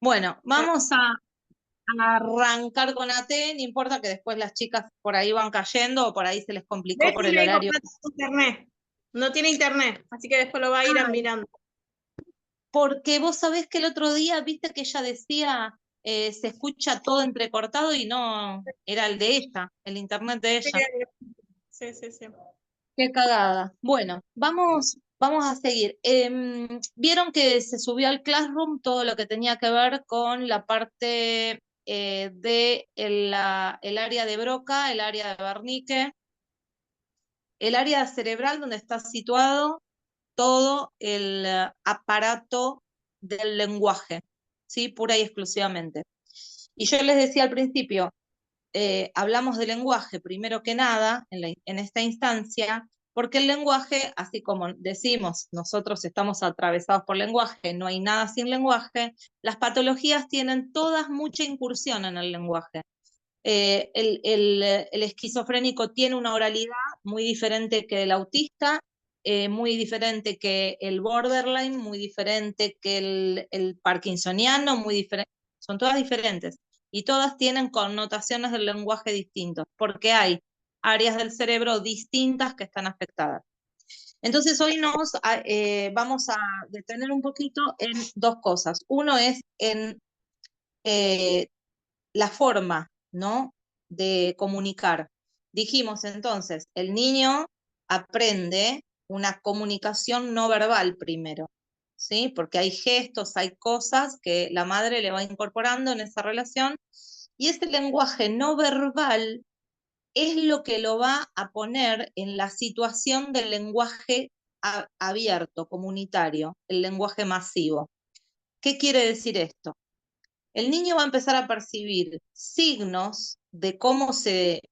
Bueno, vamos a arrancar con AT, no importa que después las chicas por ahí van cayendo o por ahí se les complicó por el Decime cómo horario. no tiene internet. No tiene internet, así que después lo va a ir Ay, mirando. porque vos sabés que el otro día, viste que ella decía, se escucha todo entrecortado y no, era el de ella, el internet de ella. Sí, sí, sí. Qué cagada. Bueno, vamos a seguir. Vieron que se subió al Classroom todo lo que tenía que ver con la parte de el área de Broca, el área de Wernicke, el área cerebral donde está situado todo el aparato del lenguaje, ¿sí? Pura y exclusivamente. Y yo les decía al principio, hablamos de lenguaje primero que nada en esta instancia, porque el lenguaje, así como decimos, nosotros estamos atravesados por lenguaje, no hay nada sin lenguaje, las patologías tienen todas mucha incursión en el lenguaje. El esquizofrénico tiene una oralidad muy diferente que el autista, muy diferente que el borderline, muy diferente que el parkinsoniano, muy diferente, son todas diferentes y todas tienen connotaciones del lenguaje distintos, porque hay áreas del cerebro distintas que están afectadas. Entonces hoy vamos a detener un poquito en dos cosas. Uno es en eh, la forma, ¿no? De comunicar. Dijimos entonces, el niño aprende una comunicación no verbal primero, ¿sí? Porque hay gestos, hay cosas que la madre le va incorporando en esa relación y ese lenguaje no verbal es lo que lo va a poner en la situación del lenguaje abierto, comunitario, el lenguaje masivo. ¿Qué quiere decir esto? El niño va a empezar a percibir signos de cómo se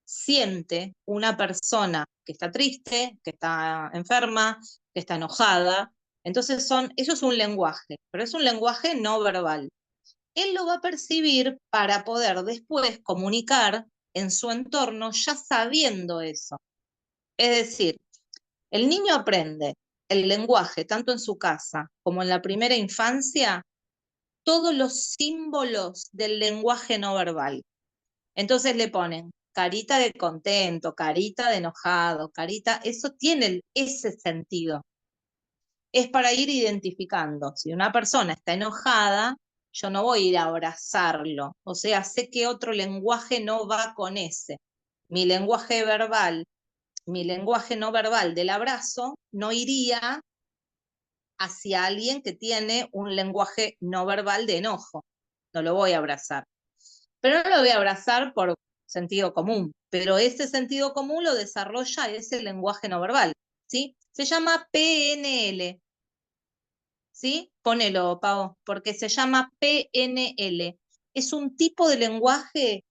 siente una persona que está triste, que está enferma, que está enojada. Entonces eso es un lenguaje, pero es un lenguaje no verbal. Él lo va a percibir para poder después comunicar en su entorno ya sabiendo eso. Es decir, el niño aprende el lenguaje tanto en su casa como en la primera infancia todos los símbolos del lenguaje no verbal. Entonces le ponen carita de contento, carita de enojado, carita, eso tiene ese sentido. Es para ir identificando. Si una persona está enojada, yo no voy a ir a abrazarlo. O sea, sé que otro lenguaje no va con ese. Mi lenguaje verbal, mi lenguaje no verbal del abrazo no iría hacia alguien que tiene un lenguaje no verbal de enojo. No lo voy a abrazar. Pero no lo voy a abrazar por sentido común, pero ese sentido común lo desarrolla ese lenguaje no verbal, ¿sí? Se llama PNL, ¿sí? Ponelo, Pau, porque se llama PNL. Es un tipo de lenguaje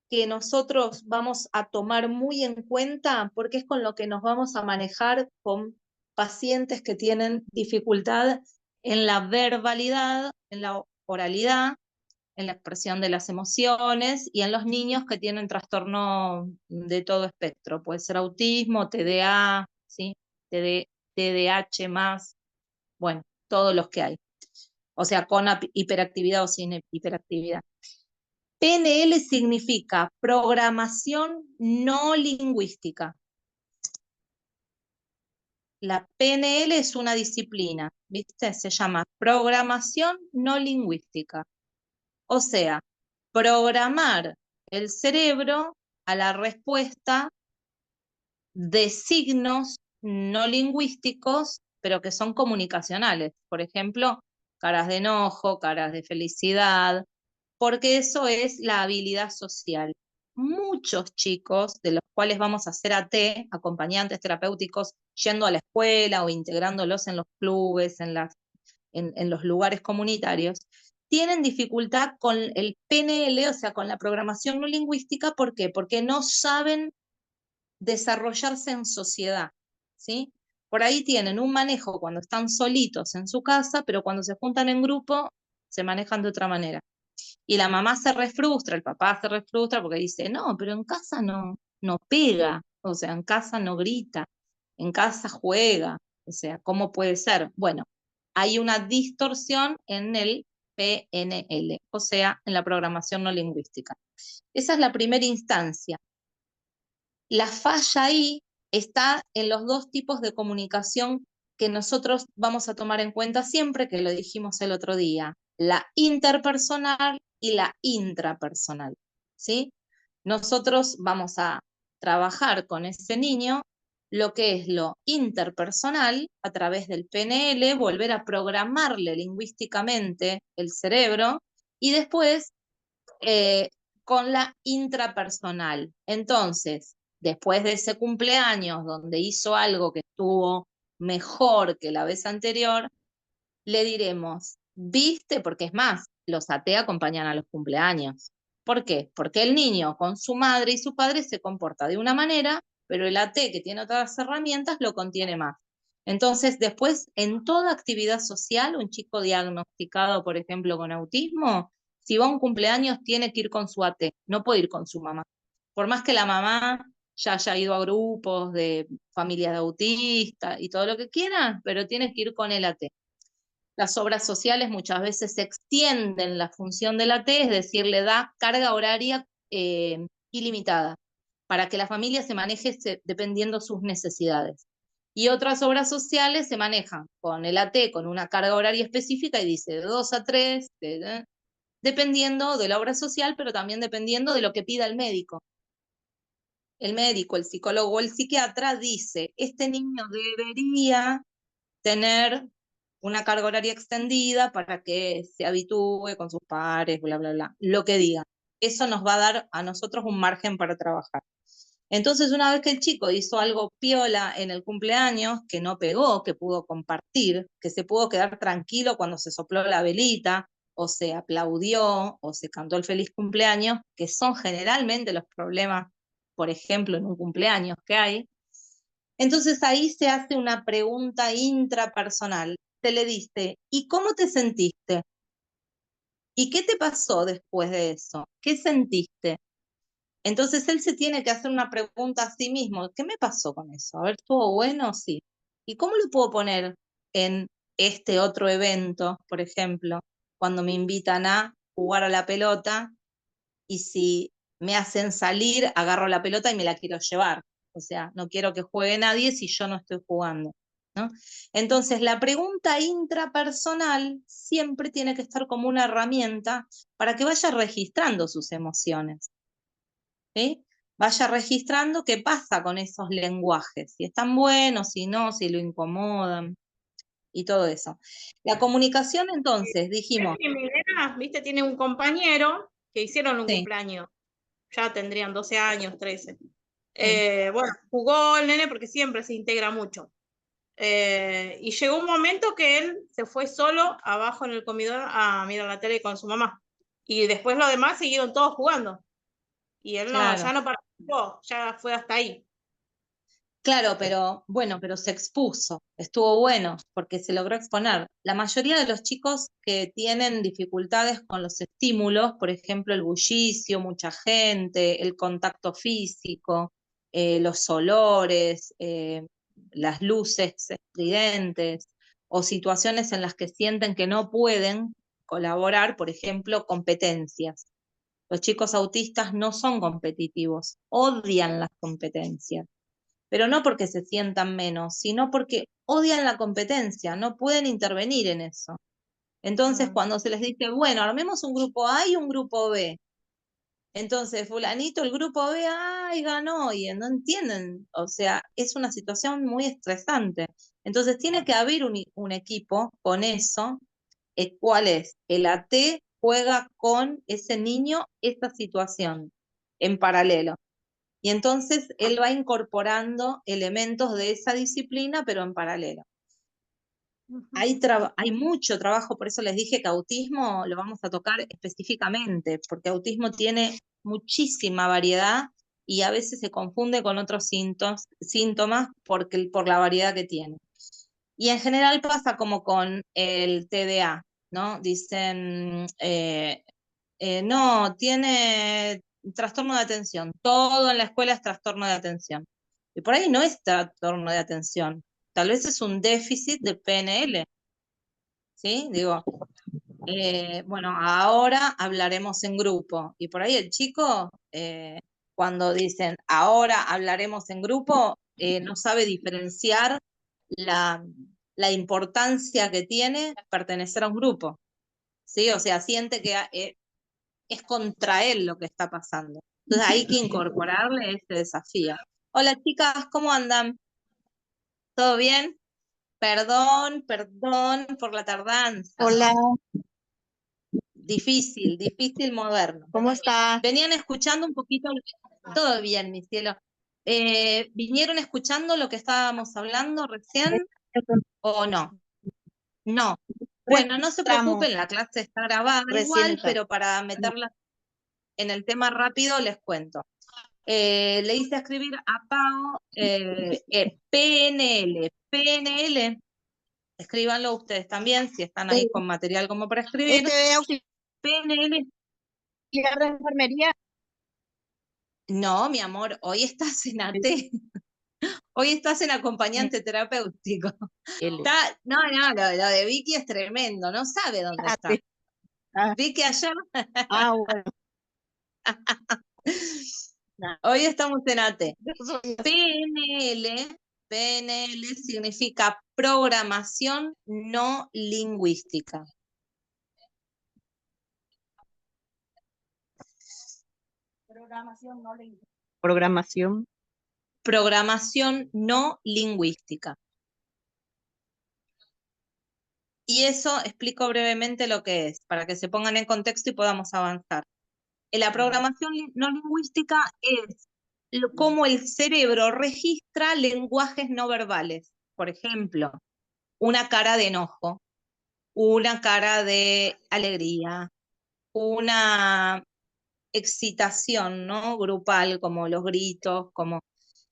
que nosotros vamos a tomar muy en cuenta porque es con lo que nos vamos a manejar con pacientes que tienen dificultad en la verbalidad, en la oralidad, en la expresión de las emociones y en los niños que tienen trastorno de todo espectro. Puede ser autismo, TDA, ¿sí? TDAH más, bueno, todos los que hay. O sea, con hiperactividad o sin hiperactividad. PNL significa programación no lingüística. La PNL es una disciplina, ¿viste? Se llama programación no lingüística. O sea, programar el cerebro a la respuesta de signos no lingüísticos, pero que son comunicacionales. Por ejemplo, caras de enojo, caras de felicidad, porque eso es la habilidad social. Muchos chicos, de los cuales vamos a hacer AT, acompañantes terapéuticos, yendo a la escuela o integrándolos en los clubes, en los lugares comunitarios, tienen dificultad con el PNL, o sea, con la programación no lingüística. ¿Por qué? Porque no saben desarrollarse en sociedad, ¿sí? Por ahí tienen un manejo cuando están solitos en su casa, pero cuando se juntan en grupo se manejan de otra manera. Y la mamá se refrustra, el papá se refrustra porque dice, no, pero en casa no pega, o sea, en casa no grita, en casa juega, o sea, ¿cómo puede ser? Bueno, hay una distorsión en el PNL, o sea, en la programación no lingüística. Esa es la primera instancia. La falla ahí está en los dos tipos de comunicación que nosotros vamos a tomar en cuenta siempre, que lo dijimos el otro día, la interpersonal y la intrapersonal, ¿sí? Nosotros vamos a trabajar con ese niño lo que es lo interpersonal a través del PNL, volver a programarle lingüísticamente el cerebro y después con la intrapersonal. Entonces, después de ese cumpleaños donde hizo algo que estuvo mejor que la vez anterior, le diremos, ¿viste? Porque es más, los AT acompañan a los cumpleaños. ¿Por qué? Porque el niño con su madre y su padre se comporta de una manera, pero el AT que tiene otras herramientas lo contiene más. Entonces, después, en toda actividad social, un chico diagnosticado, por ejemplo, con autismo, si va a un cumpleaños, tiene que ir con su AT, no puede ir con su mamá. Por más que la mamá ya haya ido a grupos de familias de autistas y todo lo que quiera, pero tiene que ir con el AT. Las obras sociales muchas veces extienden la función de la T, es decir, le da carga horaria ilimitada para que la familia se maneje dependiendo sus necesidades. Y otras obras sociales se manejan con el AT, con una carga horaria específica y dice de 2 a 3, dependiendo de la obra social, pero también dependiendo de lo que pida el médico. El médico, el psicólogo o el psiquiatra dice, este niño debería tener una carga horaria extendida para que se habitúe con sus pares, bla, bla, bla, lo que diga. Eso nos va a dar a nosotros un margen para trabajar. Entonces, una vez que el chico hizo algo piola en el cumpleaños, que no pegó, que pudo compartir, que se pudo quedar tranquilo cuando se sopló la velita, o se aplaudió, o se cantó el feliz cumpleaños, que son generalmente los problemas, por ejemplo, en un cumpleaños que hay, entonces ahí se hace una pregunta intrapersonal. Se le dice, ¿y cómo te sentiste? ¿Y qué te pasó después de eso? ¿Qué sentiste? Entonces él se tiene que hacer una pregunta a sí mismo. ¿Qué me pasó con eso? A ver, ¿estuvo bueno? Sí. ¿Y cómo lo puedo poner en este otro evento, por ejemplo, cuando me invitan a jugar a la pelota y si me hacen salir, agarro la pelota y me la quiero llevar? O sea, no quiero que juegue nadie si yo no estoy jugando, ¿no? Entonces, la pregunta intrapersonal siempre tiene que estar como una herramienta para que vaya registrando sus emociones, ¿sí? Vaya registrando qué pasa con esos lenguajes, si están buenos, si no, si lo incomodan y todo eso. La comunicación, entonces, dijimos, Mi nena, viste, tiene un compañero que hicieron un sí, cumpleaños. Ya tendrían 12 años, 13. sí, Bueno, jugó el nene porque siempre se integra mucho. Y llegó un momento que él se fue solo abajo en el comedor a mirar la tele con su mamá. Y después los demás siguieron todos jugando. Y él no, claro. ya no participó, ya fue hasta ahí. Claro, pero bueno, pero se expuso, estuvo bueno porque se logró exponer. La mayoría de los chicos que tienen dificultades con los estímulos, por ejemplo, el bullicio, mucha gente, el contacto físico, los olores, las luces estridentes o situaciones en las que sienten que no pueden colaborar, por ejemplo, competencias. Los chicos autistas no son competitivos, odian las competencias, pero no porque se sientan menos, sino porque odian la competencia, no pueden intervenir en eso. Entonces, cuando se les dice, bueno, armemos un grupo A y un grupo B, entonces fulanito, el grupo B, ay, ganó, y no entienden, o sea, es una situación muy estresante. Entonces, tiene que haber un equipo con eso, ¿cuál es? El AT juega con ese niño esta situación en paralelo. Y entonces él va incorporando elementos de esa disciplina, pero en paralelo. Hay mucho trabajo, por eso les dije que autismo lo vamos a tocar específicamente, porque autismo tiene muchísima variedad y a veces se confunde con otros síntomas por la variedad que tiene. Y en general pasa como con el TDA, ¿no? Dicen, no, tiene trastorno de atención. Todo en la escuela es trastorno de atención. Y por ahí no es trastorno de atención. Tal vez es un déficit de PNL, ¿sí? Digo, Bueno, ahora hablaremos en grupo. Y por ahí el chico, cuando dicen ahora hablaremos en grupo, no sabe diferenciar la, la importancia que tiene pertenecer a un grupo, ¿sí? O sea, siente que es contra él lo que está pasando. Entonces hay que incorporarle este desafío. Hola chicas, ¿cómo andan? ¿Todo bien? Perdón por la tardanza. Hola, Difícil moderno. ¿cómo está? Venían escuchando un poquito, todo bien, mi cielo. ¿Vinieron escuchando lo que estábamos hablando recién o no? No. Bueno, no se Entramos, preocupen, la clase está grabada recién igual, está. pero para meterla en el tema rápido les cuento. Le hice escribir a Pau PNL, escríbanlo ustedes también, si están ahí con material como para escribir. PNL, Auxiliar de enfermería. no, mi amor, hoy estás en AT, hoy estás en acompañante terapéutico. No, lo de Vicky es tremendo, no sabe dónde está. Vicky ayer, Bueno. hoy estamos en AT. PNL significa programación no lingüística. Programación. Programación no lingüística. Y eso explico brevemente lo que es, para que se pongan en contexto y podamos avanzar. La programación no lingüística es cómo el cerebro registra lenguajes no verbales. Por ejemplo, una cara de enojo, una cara de alegría, una excitación, ¿no? Grupal, como los gritos, como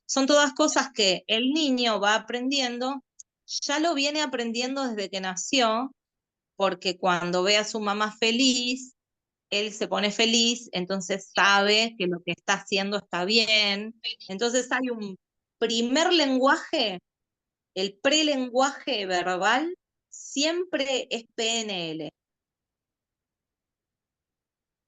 son todas cosas que el niño va aprendiendo, ya lo viene aprendiendo desde que nació, porque cuando ve a su mamá feliz, él se pone feliz, entonces sabe que lo que está haciendo está bien. Entonces hay un primer lenguaje, el prelenguaje verbal, siempre es PNL.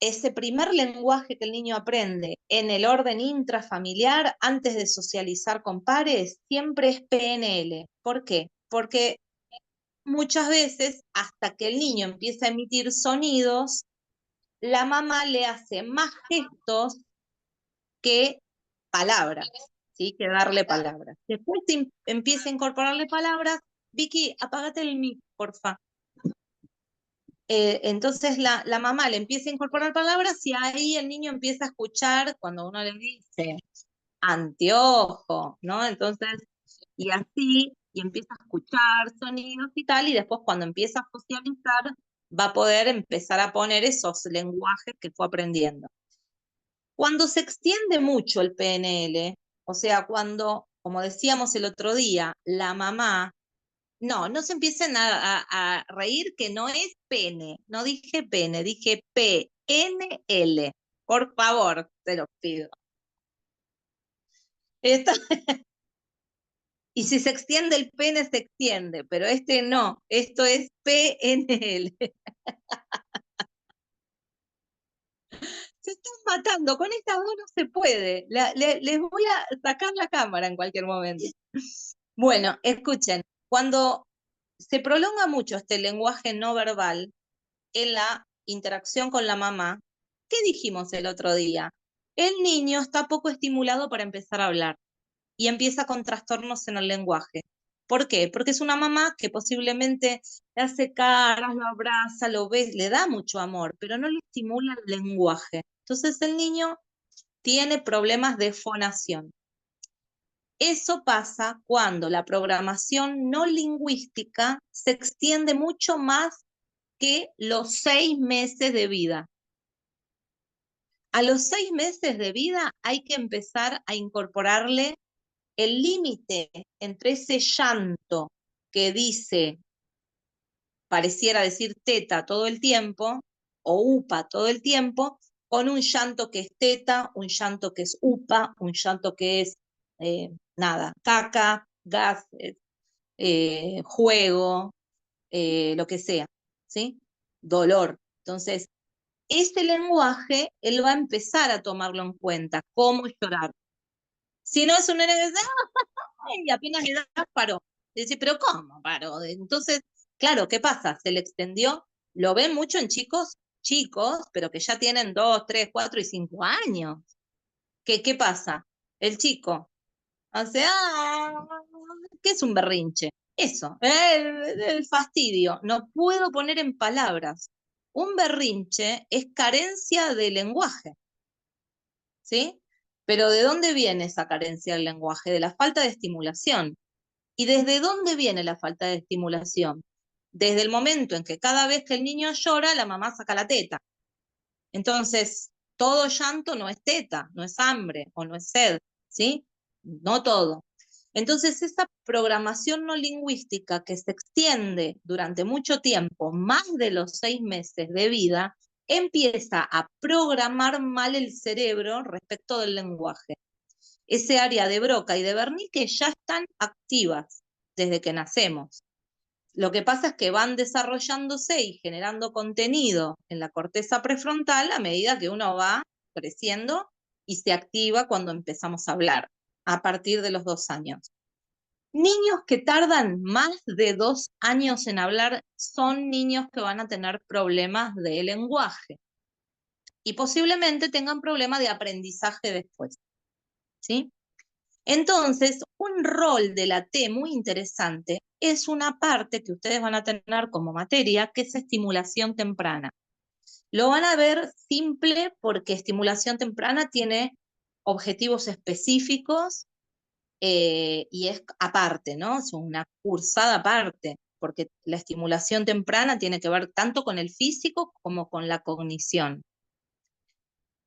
Ese primer lenguaje que el niño aprende en el orden intrafamiliar, antes de socializar con pares, siempre es PNL. ¿Por qué? Porque muchas veces, hasta que el niño empieza a emitir sonidos, la mamá le hace más gestos que palabras, ¿sí? Que darle palabras. Después empieza a incorporarle palabras. Vicky, apágate el mic, porfa. Entonces la mamá le empieza a incorporar palabras y ahí el niño empieza a escuchar cuando uno le dice anteojo, ¿no? Entonces, y así, y empieza a escuchar sonidos y tal, y después cuando empieza a socializar, va a poder empezar a poner esos lenguajes que fue aprendiendo. Cuando se extiende mucho el PNL, o sea, cuando, como decíamos el otro día, la mamá no se empiecen a reír que no es pene, no dije pene, dije PNL. Por favor, te lo pido. Esto, y si se extiende el pene, se extiende, pero este no, esto es PNL. Se están matando, con estas dos no se puede. Les voy a sacar la cámara en cualquier momento. Bueno, escuchen, cuando se prolonga mucho este lenguaje no verbal en la interacción con la mamá, ¿qué dijimos el otro día? El niño está poco estimulado para empezar a hablar y empieza con trastornos en el lenguaje. ¿Por qué? Porque es una mamá que posiblemente le hace caras, lo abraza, lo ve, le da mucho amor, pero no le estimula el lenguaje. Entonces el niño tiene problemas de fonación. Eso pasa cuando la programación no lingüística se extiende mucho más que los 6 meses de vida. A los 6 meses de vida hay que empezar a incorporarle el límite entre ese llanto que dice, pareciera decir teta todo el tiempo, o upa todo el tiempo, con un llanto que es teta, un llanto que es upa, un llanto que es caca, gases, juego, lo que sea, ¿sí? dolor. Entonces, ese lenguaje, él va a empezar a tomarlo en cuenta, cómo llorar. Si no es un nene que dice, y apenas le das, paró. Dice, pero ¿cómo paró? Entonces, claro, ¿qué pasa? Se le extendió, lo ven mucho en chicos, pero que ya tienen 2, 3, 4 y 5 años. ¿Qué pasa? El chico hace, ¿qué es un berrinche? Eso, el fastidio. No puedo poner en palabras. Un berrinche es carencia de lenguaje, ¿sí? Pero ¿de dónde viene esa carencia del lenguaje? De la falta de estimulación. ¿Y desde dónde viene la falta de estimulación? Desde el momento en que cada vez que el niño llora, la mamá saca la teta. Entonces, todo llanto no es teta, no es hambre o no es sed, ¿sí? No todo. Entonces, esa programación no lingüística que se extiende durante mucho tiempo, más de los 6 meses de vida, empieza a programar mal el cerebro respecto del lenguaje. Ese área de Broca y de Wernicke ya están activas desde que nacemos. Lo que pasa es que van desarrollándose y generando contenido en la corteza prefrontal a medida que uno va creciendo y se activa cuando empezamos a hablar, a partir de los 2 años. Niños que tardan más de 2 años en hablar son niños que van a tener problemas de lenguaje y posiblemente tengan problemas de aprendizaje después, ¿sí? Entonces, un rol de la T muy interesante es una parte que ustedes van a tener como materia, que es estimulación temprana. Lo van a ver simple porque estimulación temprana tiene objetivos específicos y es aparte, ¿no? Es una cursada aparte, porque la estimulación temprana tiene que ver tanto con el físico como con la cognición.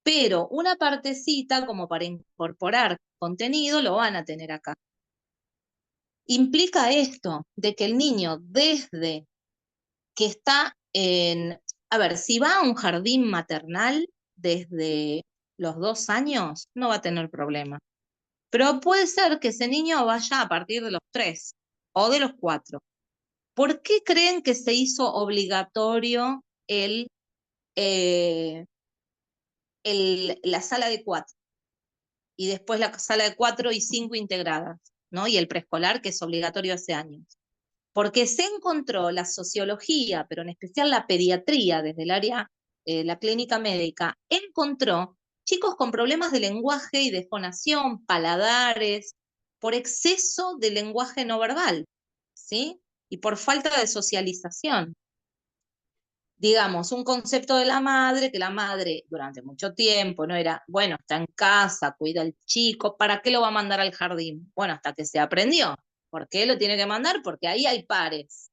Pero una partecita como para incorporar contenido lo van a tener acá. Implica esto, de que el niño desde que está a ver, si va a un jardín maternal desde los 2 años, no va a tener problema. Pero puede ser que ese niño vaya a partir de los 3 o de los 4. ¿Por qué creen que se hizo obligatorio eh, la sala de 4? Y después la sala de 4 y 5 integradas, ¿no? Y el preescolar, que es obligatorio hace años. Porque se encontró la sociología, pero en especial la pediatría, desde el área, la clínica médica, encontró chicos con problemas de lenguaje y de fonación, paladares, por exceso de lenguaje no verbal, ¿sí? Y por falta de socialización. Digamos, un concepto de la madre, que la madre durante mucho tiempo no era, bueno, está en casa, cuida al chico, ¿para qué lo va a mandar al jardín? Bueno, hasta que se aprendió. ¿Por qué lo tiene que mandar? Porque ahí hay pares.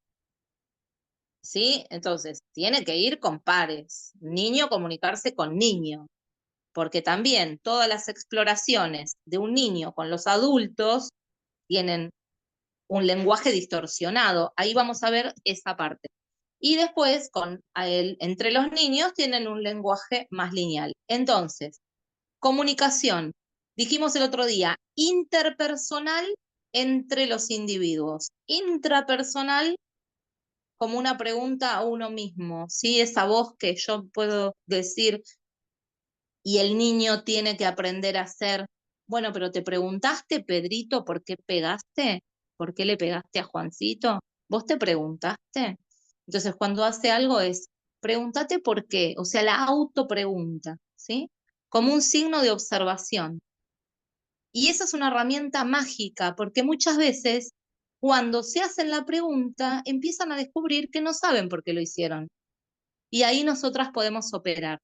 ¿Sí? Entonces, tiene que ir con pares. Niño comunicarse con niño. Porque también todas las exploraciones de un niño con los adultos tienen un lenguaje distorsionado. Ahí vamos a ver esa parte. Y después, entre los niños, tienen un lenguaje más lineal. Entonces, comunicación. Dijimos el otro día, interpersonal entre los individuos. Intrapersonal como una pregunta a uno mismo, ¿sí? Esa voz que yo puedo decir y el niño tiene que aprender a hacer. Bueno, pero ¿te preguntaste, Pedrito, por qué pegaste? ¿Por qué le pegaste a Juancito? ¿Vos te preguntaste? Entonces, cuando hace algo es, pregúntate por qué, o sea, la autopregunta, ¿sí? Como un signo de observación. Y esa es una herramienta mágica, porque muchas veces cuando se hacen la pregunta, empiezan a descubrir que no saben por qué lo hicieron. Y ahí nosotras podemos operar.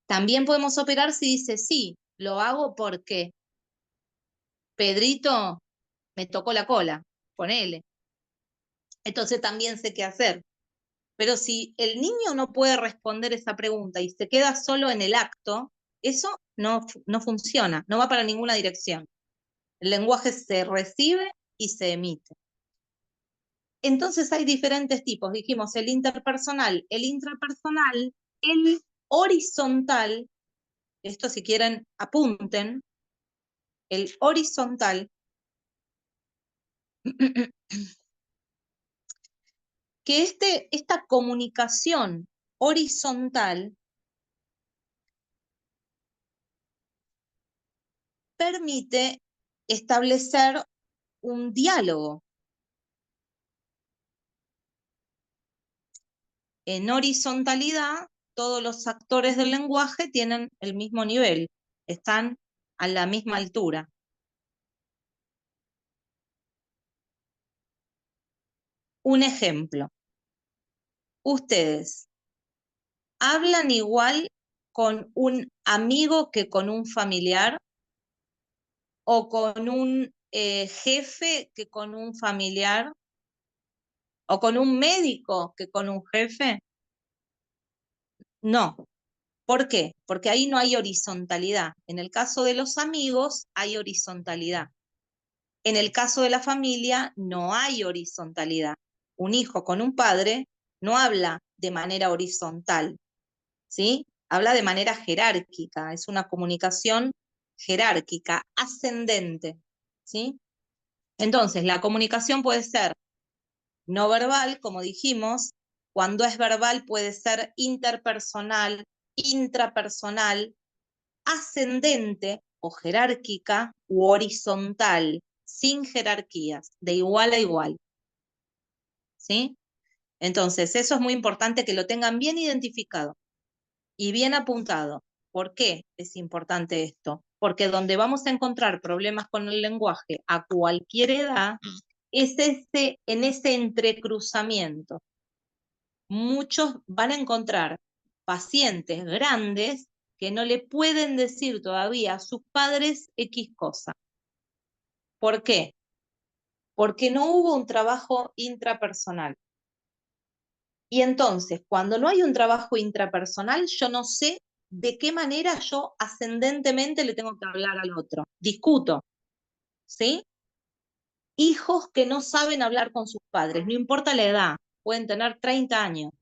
También podemos operar si dice, sí, lo hago porque Pedrito me tocó la cola, ponele. Entonces también sé qué hacer. Pero si el niño no puede responder esa pregunta y se queda solo en el acto, eso no funciona, no va para ninguna dirección. El lenguaje se recibe y se emite. Entonces hay diferentes tipos, dijimos el interpersonal, el intrapersonal, el horizontal, esto si quieren apunten, el horizontal que esta comunicación horizontal permite establecer un diálogo. En horizontalidad, todos los actores del lenguaje tienen el mismo nivel, están a la misma altura. Un ejemplo. Ustedes hablan igual con un amigo que con un familiar, o con un jefe que con un familiar, o con un médico que con un jefe. No. ¿Por qué? Porque ahí no hay horizontalidad. En el caso de los amigos hay horizontalidad. En el caso de la familia no hay horizontalidad. Un hijo con un padre no habla de manera horizontal, ¿sí? Habla de manera jerárquica, es una comunicación jerárquica, ascendente, ¿sí? Entonces, la comunicación puede ser no verbal, como dijimos. Cuando es verbal puede ser interpersonal, intrapersonal, ascendente o jerárquica u horizontal, sin jerarquías, de igual a igual. ¿Sí? Entonces, eso es muy importante que lo tengan bien identificado y bien apuntado. ¿Por qué es importante esto? Porque donde vamos a encontrar problemas con el lenguaje a cualquier edad es en ese entrecruzamiento. Muchos van a encontrar pacientes grandes que no le pueden decir todavía a sus padres X cosa. ¿Por qué? Porque no hubo un trabajo intrapersonal. Y entonces, cuando no hay un trabajo intrapersonal, yo no sé de qué manera yo ascendentemente le tengo que hablar al otro. Discuto, ¿sí? Hijos que no saben hablar con sus padres, no importa la edad, pueden tener 30 años,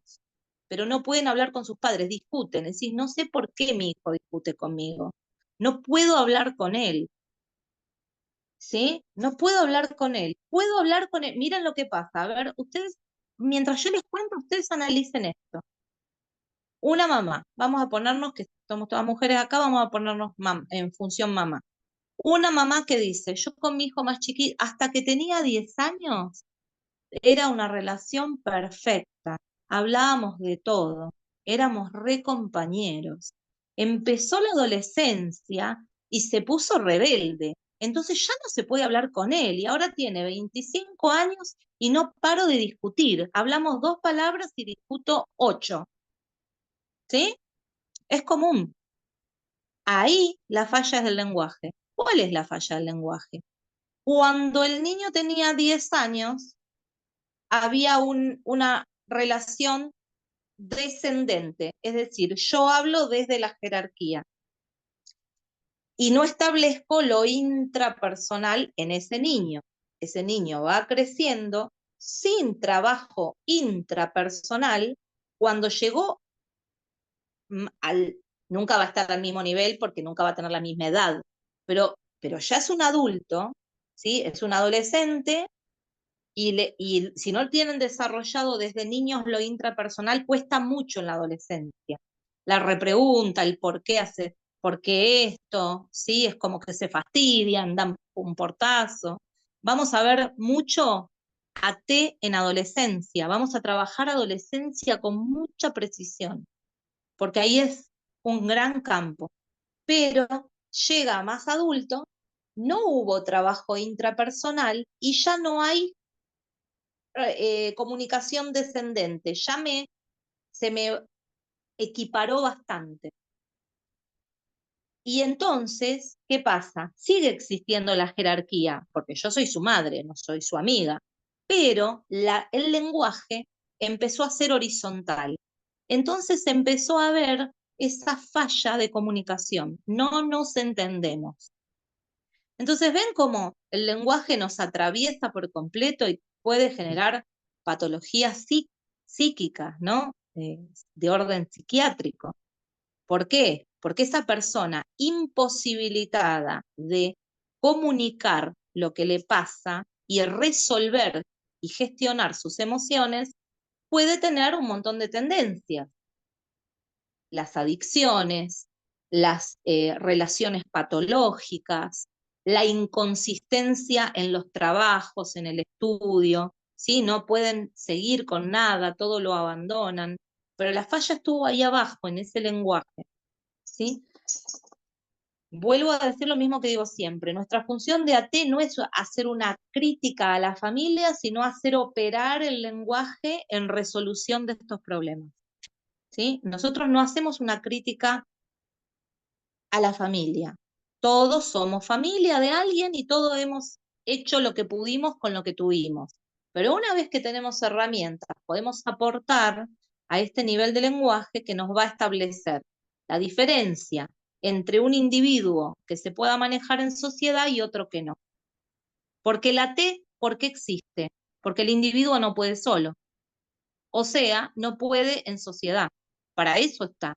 pero no pueden hablar con sus padres, discuten. Es decir, no sé por qué mi hijo discute conmigo. No puedo hablar con él, ¿sí? No puedo hablar con él. Puedo hablar con él. Miren lo que pasa. A ver, ustedes, mientras yo les cuento, ustedes analicen esto. Una mamá, vamos a ponernos, que somos todas mujeres acá, vamos a ponernos en función mamá. Una mamá que dice, yo con mi hijo más chiquito, hasta que tenía 10 años, era una relación perfecta. Hablábamos de todo, éramos re compañeros. Empezó la adolescencia y se puso rebelde. Entonces ya no se puede hablar con él y ahora tiene 25 años y no paro de discutir. Hablamos 2 palabras y discuto 8. ¿Sí? Es común. Ahí la falla es del lenguaje. ¿Cuál es la falla del lenguaje? Cuando el niño tenía 10 años, había una relación descendente, es decir, yo hablo desde la jerarquía y no establezco lo intrapersonal en ese niño. Ese niño va creciendo sin trabajo intrapersonal. Cuando llegó nunca va a estar al mismo nivel porque nunca va a tener la misma edad, pero ya es un adulto, ¿sí? Es un adolescente. Y si no tienen desarrollado desde niños lo intrapersonal, cuesta mucho en la adolescencia. La repregunta, el por qué esto, ¿sí? Es como que se fastidian, dan un portazo. Vamos a ver mucho AT en adolescencia. Vamos a trabajar adolescencia con mucha precisión, porque ahí es un gran campo. Pero llega más adulto, no hubo trabajo intrapersonal y ya no hay comunicación descendente, se me equiparó bastante. Y entonces, ¿qué pasa? Sigue existiendo la jerarquía, porque yo soy su madre, no soy su amiga, pero el lenguaje empezó a ser horizontal. Entonces empezó a haber esa falla de comunicación, no nos entendemos. Entonces, ¿ven cómo el lenguaje nos atraviesa por completo y puede generar patologías psíquicas, ¿no? De orden psiquiátrico. ¿Por qué? Porque esa persona imposibilitada de comunicar lo que le pasa y resolver y gestionar sus emociones, puede tener un montón de tendencias. Las adicciones, las relaciones patológicas, la inconsistencia en los trabajos, en el estudio, ¿sí? No pueden seguir con nada, todo lo abandonan, pero la falla estuvo ahí abajo, en ese lenguaje, ¿sí? Vuelvo a decir lo mismo que digo siempre, nuestra función de AT no es hacer una crítica a la familia, sino hacer operar el lenguaje en resolución de estos problemas, ¿sí? Nosotros no hacemos una crítica a la familia. Todos somos familia de alguien y todos hemos hecho lo que pudimos con lo que tuvimos. Pero una vez que tenemos herramientas, podemos aportar a este nivel de lenguaje que nos va a establecer la diferencia entre un individuo que se pueda manejar en sociedad y otro que no. Porque la T, ¿por qué existe? Porque el individuo no puede solo. O sea, no puede en sociedad. Para eso está.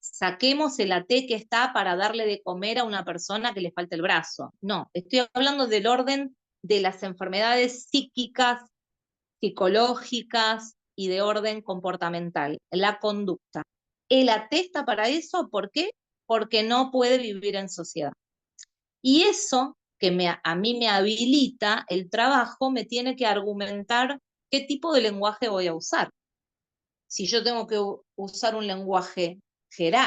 Saquemos el AT que está para darle de comer a una persona que le falta el brazo. No, estoy hablando del orden de las enfermedades psíquicas, psicológicas y de orden comportamental, la conducta. El AT está para eso, ¿por qué? Porque no puede vivir en sociedad. Y eso que a mí me habilita el trabajo, me tiene que argumentar qué tipo de lenguaje voy a usar. Si yo tengo que usar un lenguaje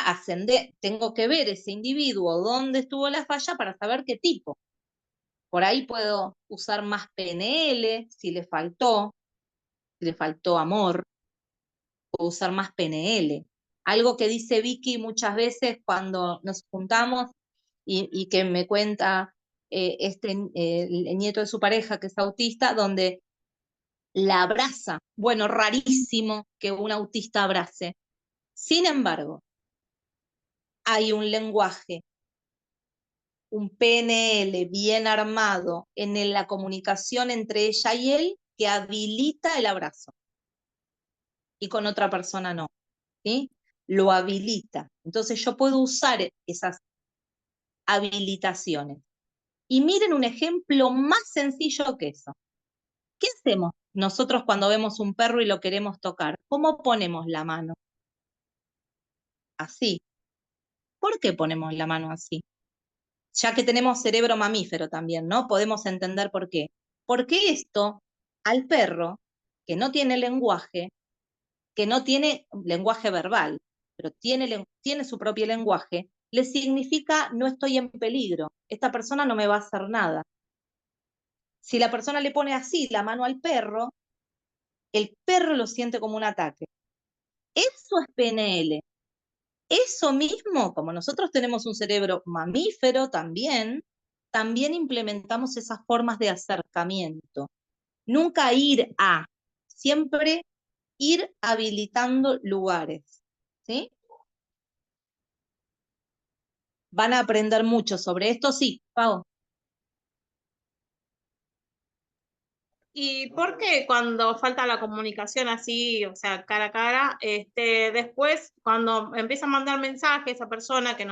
ascendente, tengo que ver ese individuo dónde estuvo la falla para saber qué tipo. Por ahí puedo usar más PNL si le faltó amor, puedo usar más PNL. Algo que dice Vicky muchas veces cuando nos juntamos y que me cuenta el nieto de su pareja que es autista, donde la abraza. Bueno, rarísimo que un autista abrace. Sin embargo, hay un lenguaje, un PNL bien armado en la comunicación entre ella y él que habilita el abrazo. Y con otra persona no, ¿sí? Lo habilita. Entonces yo puedo usar esas habilitaciones. Y miren un ejemplo más sencillo que eso. ¿Qué hacemos nosotros cuando vemos un perro y lo queremos tocar? ¿Cómo ponemos la mano? Así. ¿Por qué ponemos la mano así? Ya que tenemos cerebro mamífero también, ¿no? Podemos entender por qué. Porque esto al perro, que no tiene lenguaje, que no tiene lenguaje verbal, pero tiene su propio lenguaje, le significa no estoy en peligro, esta persona no me va a hacer nada. Si la persona le pone así la mano al perro, el perro lo siente como un ataque. Eso es PNL. Eso mismo, como nosotros tenemos un cerebro mamífero también implementamos esas formas de acercamiento. Nunca ir a, siempre ir habilitando lugares, ¿sí? Van a aprender mucho sobre esto, sí, Pau. ¿Y por qué cuando falta la comunicación así, o sea, cara a cara, después cuando empieza a mandar mensajes a esa persona que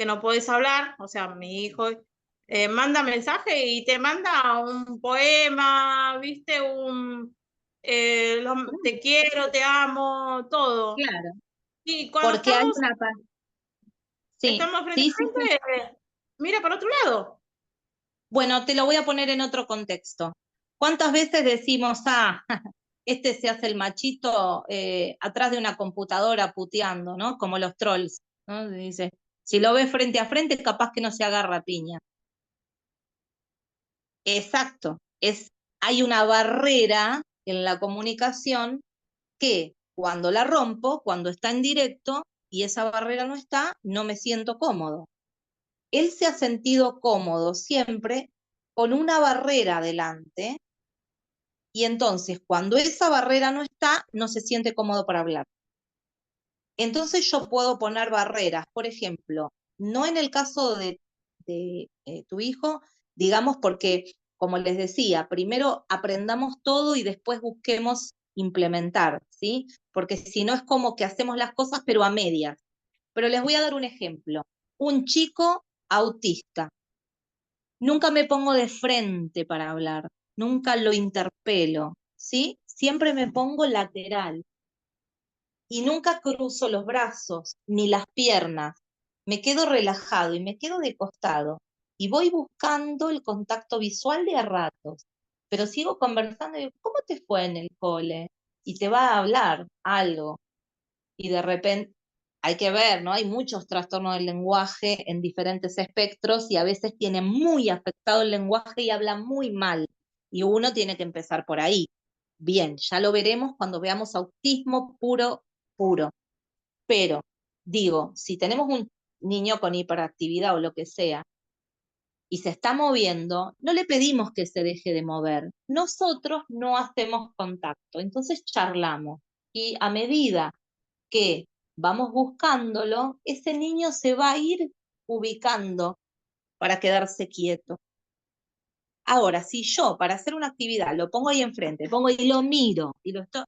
no podés hablar, o sea, mi hijo manda mensaje y te manda un poema, viste, te quiero, te amo, todo. Claro, Y cuando porque hay una parte. Sí, estamos frente sí, a sí, sí. frente, mira para otro lado. Bueno, te lo voy a poner en otro contexto. ¿Cuántas veces decimos, este se hace el machito atrás de una computadora puteando, ¿no? Como los trolls, ¿no? Dice, si lo ves frente a frente, capaz que no se agarra a piña. Exacto, hay una barrera en la comunicación que cuando la rompo, cuando está en directo y esa barrera no está, no me siento cómodo. Él se ha sentido cómodo siempre con una barrera delante y entonces cuando esa barrera no está, no se siente cómodo para hablar. Entonces yo puedo poner barreras, por ejemplo, no en el caso de tu hijo, digamos, porque, como les decía, primero aprendamos todo y después busquemos implementar, ¿sí? Porque si no es como que hacemos las cosas pero a medias. Pero les voy a dar un ejemplo. Un chico autista. Nunca me pongo de frente para hablar, nunca lo interpelo, ¿sí? siempre me pongo lateral y nunca cruzo los brazos ni las piernas. Me quedo relajado y me quedo de costado y voy buscando el contacto visual de a ratos, pero sigo conversando y digo, ¿cómo te fue en el cole? Y te va a hablar algo y de repente hay que ver, ¿no? Hay muchos trastornos del lenguaje en diferentes espectros y a veces tiene muy afectado el lenguaje y habla muy mal y uno tiene que empezar por ahí. Bien, ya lo veremos cuando veamos autismo puro, puro. Pero, digo, si tenemos un niño con hiperactividad o lo que sea, y se está moviendo, no le pedimos que se deje de mover. Nosotros no hacemos contacto, entonces charlamos. Y a medida que vamos buscándolo, ese niño se va a ir ubicando para quedarse quieto. Ahora, si yo para hacer una actividad lo pongo ahí enfrente, pongo y lo miro, y lo estoy,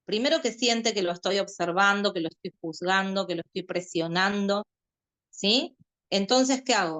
primero que siente que lo estoy observando, que lo estoy juzgando, que lo estoy presionando, ¿sí? Entonces, ¿qué hago?